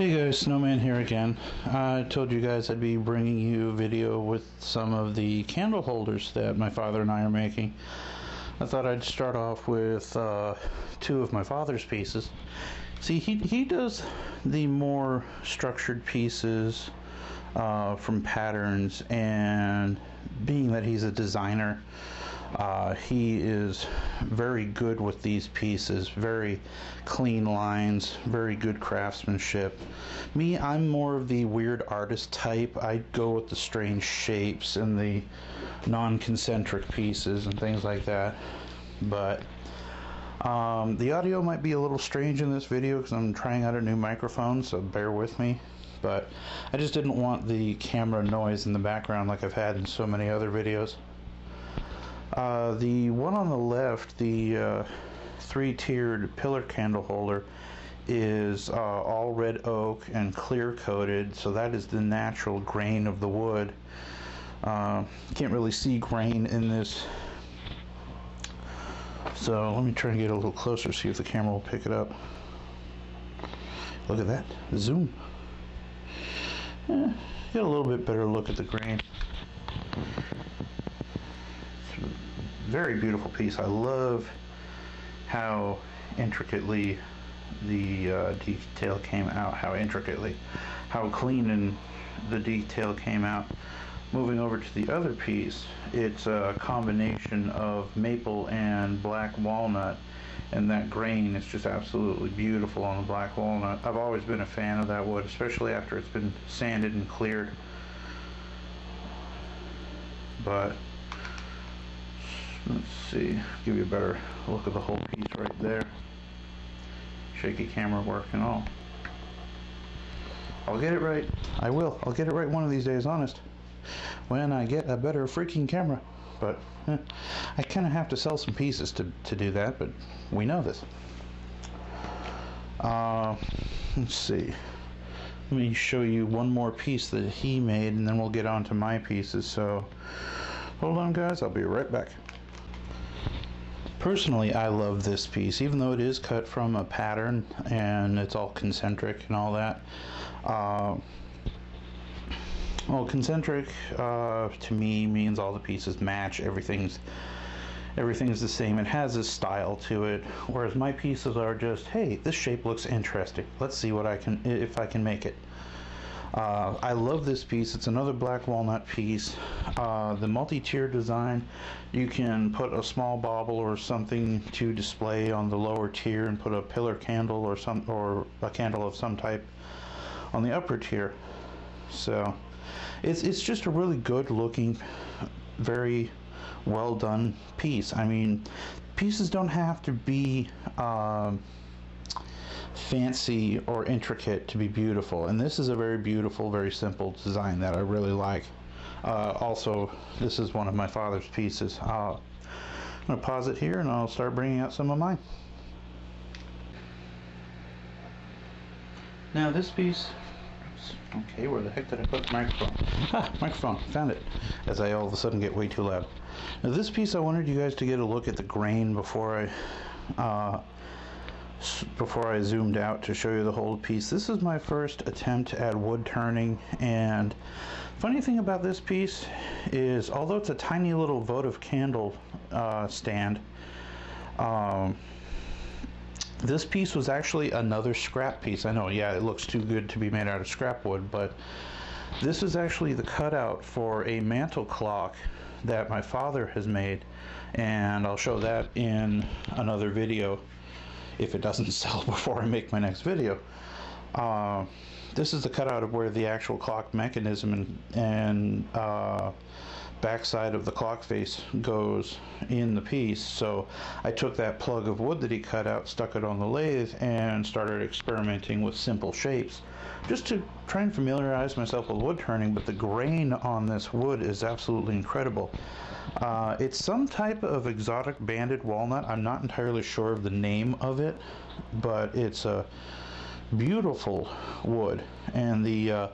Hey guys, Snowman here again. I told you guys I'd be bringing you a video with some of the candle holders that my father and I are making. I thought I'd start off with two of my father's pieces. See, he does the more structured pieces from patterns, and being that he's a designer, he is very good with these pieces. Very clean lines, very good craftsmanship. Me, I'm more of the weird artist type. I go with the strange shapes and the non-concentric pieces and things like that. But the audio might be a little strange in this video because I'm trying out a new microphone, so bear with me. But I just didn't want the camera noise in the background like I've had in so many other videos. The one on the left, the three-tiered pillar candle holder, is all red oak and clear coated, so that is the natural grain of the wood. Can't really see grain in this, so let me try and get a little closer, see if the camera will pick it up. Look at that, zoom. Get a little bit better look at the grain. Very beautiful piece. I love how intricately the detail came out, how clean and the detail came out. Moving over to the other piece, it's a combination of maple and black walnut, and that grain is just absolutely beautiful on the black walnut. I've always been a fan of that wood, especially after it's been sanded and cleared. But let's see, give you a better look at the whole piece right there. Shaky camera work and all. I'll get it right. I will. I'll get it right one of these days, honest. When I get a better freaking camera. But I kind of have to sell some pieces to do that, but we know this. Let's see. Let me show you one more piece that he made, and then we'll get on to my pieces. So hold on, guys. I'll be right back. Personally, I love this piece, even though it is cut from a pattern and it's all concentric and all that. Well, concentric to me means all the pieces match. Everything's the same. It has a style to it, whereas my pieces are just, hey, this shape looks interesting. Let's see what if I can make it. I love this piece. It's another black walnut piece. The multi-tier design, you can put a small bauble or something to display on the lower tier and put a pillar candle or a candle of some type on the upper tier. So it's just a really good looking, very well done piece. I mean, pieces don't have to be fancy or intricate to be beautiful, and this is a very beautiful, very simple design that I really like. Also, this is one of my father's pieces. I'm going to pause it here and I'll start bringing out some of mine. Now this piece, okay, where the heck did I put the microphone? Ah, microphone, found it, as I all of a sudden get way too loud. Now this piece, I wanted you guys to get a look at the grain before I zoomed out to show you the whole piece. This is my first attempt at wood turning, and funny thing about this piece is, although it's a tiny little votive candle stand, this piece was actually another scrap piece. I know, yeah, it looks too good to be made out of scrap wood, but this is actually the cutout for a mantle clock that my father has made, and I'll show that in another video if it doesn't sell before I make my next video. This is the cutout of where the actual clock mechanism and backside of the clock face goes in the piece. So I took that plug of wood that he cut out, stuck it on the lathe, and started experimenting with simple shapes just to try and familiarize myself with wood turning. But the grain on this wood is absolutely incredible. It's some type of exotic banded walnut. I'm not entirely sure of the name of it, but it's a beautiful wood, and the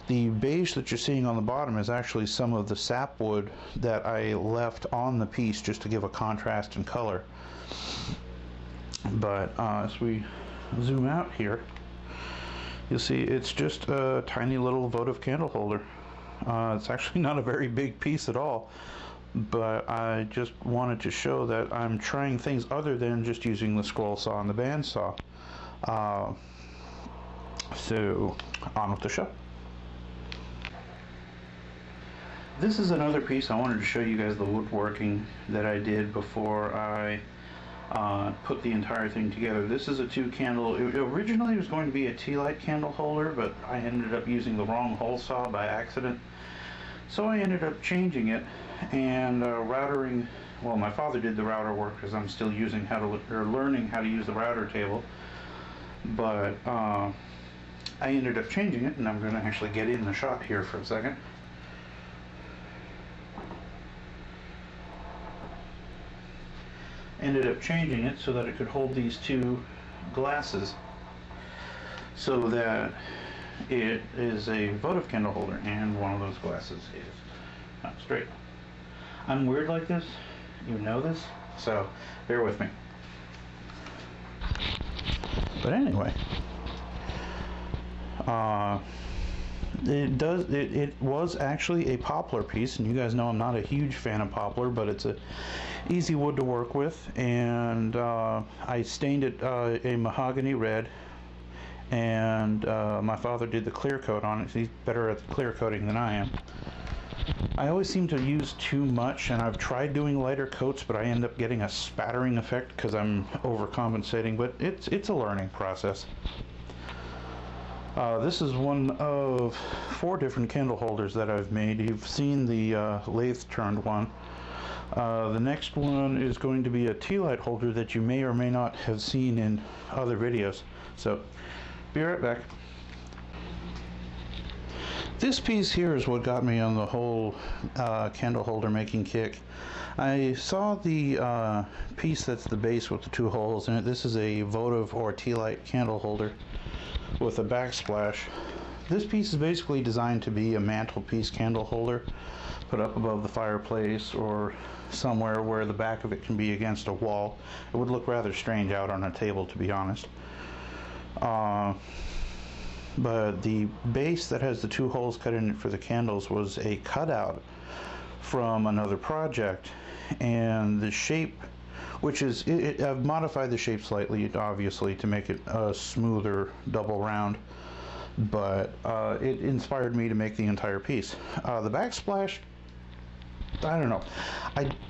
beige that you're seeing on the bottom is actually some of the sapwood that I left on the piece just to give a contrast in color. But as we zoom out here, You'll see it's just a tiny little votive candle holder. It's actually not a very big piece at all, but I just wanted to show that I'm trying things other than just using the scroll saw and the bandsaw. So on with the show. This is another piece I wanted to show you guys the woodworking that I did before I put the entire thing together. This is a 2-candle. Originally it was going to be a tea light candle holder, but I ended up using the wrong hole saw by accident. So I ended up changing it and routering. Well, my father did the router work because I'm still using learning how to use the router table. But I ended up changing it, and I'm going to actually get in the shot here for a second. Ended up changing it so that it could hold these 2 glasses, so that it is a votive candle holder, and one of those glasses is not straight. I'm weird like this, you know this, so bear with me. But anyway, it was actually a poplar piece, and you guys know I'm not a huge fan of poplar, but it's a easy wood to work with, and I stained it a mahogany red, and my father did the clear coat on it. He's better at the clear coating than I am. I always seem to use too much, and I've tried doing lighter coats, but I end up getting a spattering effect because I'm overcompensating, but it's a learning process. This is one of 4 different candle holders that I've made. You've seen the lathe turned one. The next one is going to be a tea light holder that you may or may not have seen in other videos. So, be right back. This piece here is what got me on the whole candle holder making kick. I saw the piece that's the base with the 2 holes in it. This is a votive or tea light candle holder with a backsplash. This piece is basically designed to be a mantelpiece candle holder, put up above the fireplace or somewhere where the back of it can be against a wall. It would look rather strange out on a table, to be honest. But the base that has the 2 holes cut in it for the candles was a cutout from another project, and the shape, which is, I've modified the shape slightly, obviously, to make it a smoother double round, but it inspired me to make the entire piece. The backsplash, I don't know.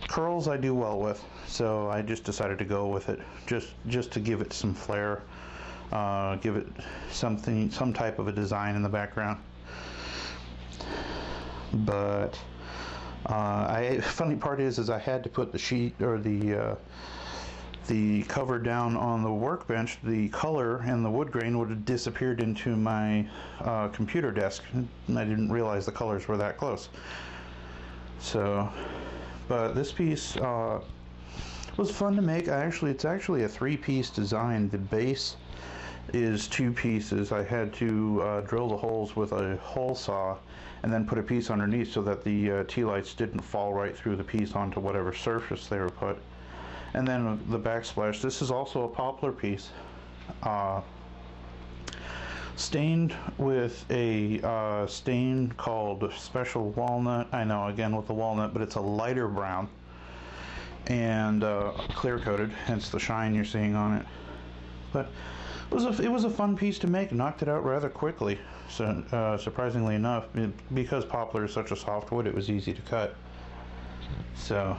Curls I do well with, so I just decided to go with it, just to give it some flair, give it some type of a design in the background. But funny part is I had to put the sheet or the cover down on the workbench. The color and the wood grain would have disappeared into my computer desk, and I didn't realize the colors were that close. So, but this piece was fun to make. It's actually a 3-piece design. The base is 2 pieces. I had to drill the holes with a hole saw and then put a piece underneath so that the tea lights didn't fall right through the piece onto whatever surface they were put. And then the backsplash. This is also a poplar piece, stained with a stain called Special Walnut. I know, again with the walnut, but it's a lighter brown, and clear coated, hence the shine you're seeing on it. But it was a fun piece to make. Knocked it out rather quickly, so surprisingly enough, because poplar is such a soft wood, it was easy to cut. So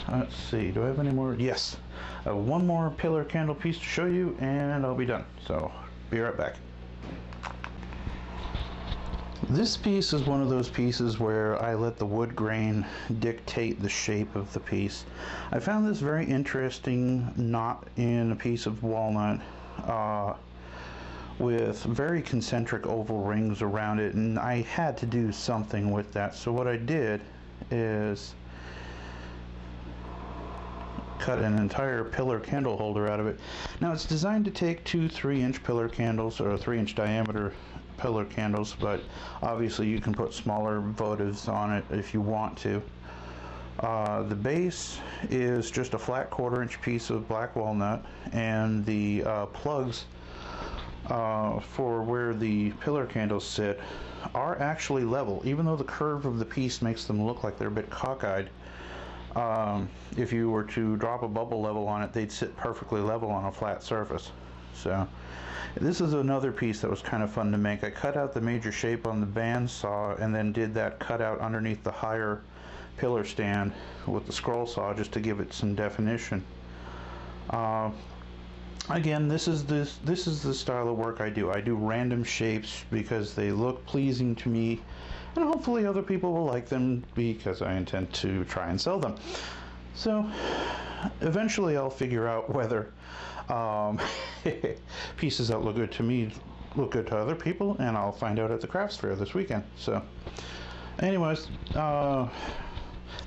let's see, do I have any more? Yes, one more pillar candle piece to show you and I'll be done, so be right back. This piece is one of those pieces where I let the wood grain dictate the shape of the piece. I found this very interesting knot in a piece of walnut with very concentric oval rings around it, and I had to do something with that. So what I did is cut an entire pillar candle holder out of it. Now it's designed to take 2 3-inch pillar candles, or 3-inch diameter pillar candles, but obviously you can put smaller votives on it if you want to. The base is just a flat 1/4-inch piece of black walnut, and the plugs for where the pillar candles sit are actually level, even though the curve of the piece makes them look like they're a bit cockeyed. If you were to drop a bubble level on it, they'd sit perfectly level on a flat surface. So this is another piece that was kind of fun to make. I cut out the major shape on the bandsaw and then did that cutout underneath the higher pillar stand with the scroll saw just to give it some definition. Again, this is the style of work I do. I do random shapes because they look pleasing to me, and hopefully other people will like them because I intend to try and sell them. So eventually I'll figure out whether pieces that look good to me look good to other people, and I'll find out at the crafts fair this weekend. So anyways,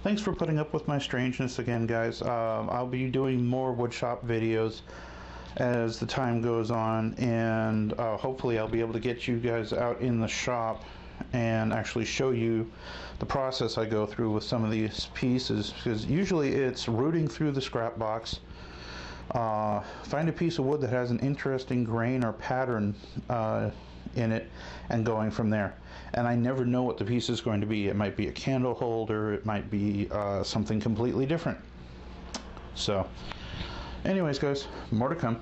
thanks for putting up with my strangeness again, guys. I'll be doing more woodshop videos as the time goes on, and hopefully I'll be able to get you guys out in the shop and actually show you the process I go through with some of these pieces, because usually it's rooting through the scrap box, find a piece of wood that has an interesting grain or pattern in it, and going from there. And I never know what the piece is going to be. It might be a candle holder, it might be something completely different. So anyways, guys, more to come.